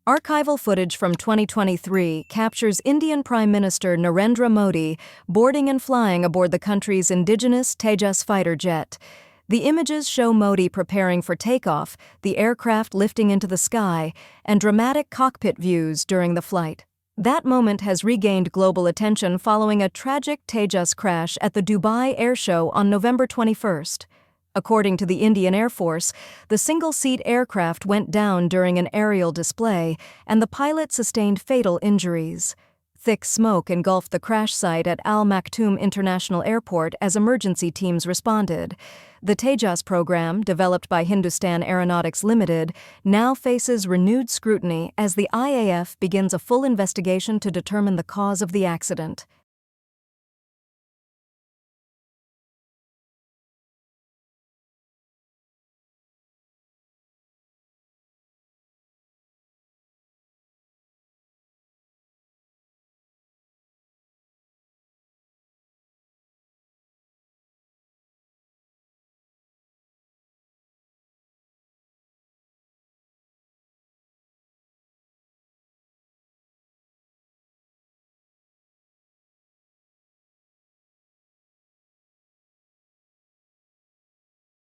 Archival footage from 2023 captures Indian Prime Minister Narendra Modi boarding and flying aboard the country's indigenous Tejas fighter jet. The images show Modi preparing for takeoff, the aircraft lifting into the sky, and dramatic cockpit views during the flight. That moment has regained global attention following a tragic Tejas crash at the Dubai Airshow on November 21st. According to the Indian Air Force, the single-seat aircraft went down during an aerial display, and the pilot sustained fatal injuries. Thick smoke engulfed the crash site at Al Maktoum International Airport as emergency teams responded. The Tejas program, developed by Hindustan Aeronautics Limited, now faces renewed scrutiny as the IAF begins a full investigation to determine the cause of the accident.